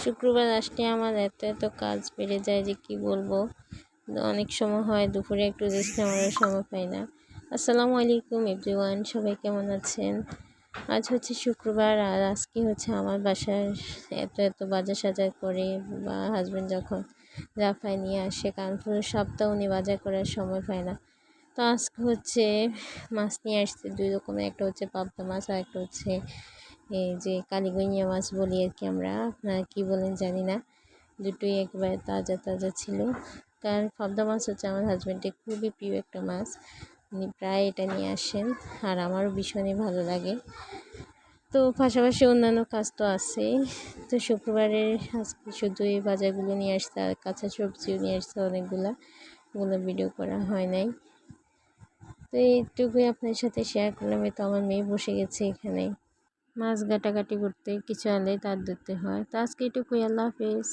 শুক্রবার আসলে আমার এত এত কাজ বেড়ে যায় যে কি বলবো। অনেক সময় হয় দুপুরে একটু রেস্ট নেওয়ার সময় পাই না। আসসালামু আলাইকুম এভরিওয়ান, সবাই কেমন আছেন? আজ হচ্ছে শুক্রবার, আর আজকে হচ্ছে আমার বাসায় এত এত বাজার সাজার করে, বা হাজব্যান্ড যখন রাফায় নিয়ে আসে, কারণ পুরো সপ্তাহ উনি বাজার করার সময় পায় না। তো আজকে হচ্ছে মাছ নিয়ে আসছে দুই রকমের, একটা হচ্ছে পাবদা মাছ আর একটা হচ্ছে এই যে কালিগইয়া মাছ বলি আর কি আমরা, আপনারা কী বলেন জানি না। দুটোই একেবারে তাজা তাজা ছিল। কারণ পাবদা মাছ হচ্ছে আমার হাজব্যান্ডের খুবই প্রিয় একটা মাছ, উনি প্রায় এটা নিয়ে আসেন, আর আমারও ভীষণই ভালো লাগে। তো পাশাপাশি অন্যান্য কাজ তো আছেই। তো শুক্রবারের আজকে শুধু এই বাজারগুলো নিয়ে আসছে, আর কাঁচা সবজিও নিয়ে আসছে অনেকগুলো, ওগুলো ভিডিও করা হয় নাই। তো এইটুকুই আপনার সাথে শেয়ার করলাম। তো আমার মেয়ে বসে গেছে এখানে মাছ কাটাকাটি করতে, কিছু আনলে তার ধরতে হয়। তো আজকে এটুকুই, আল্লাহ হাফেজ।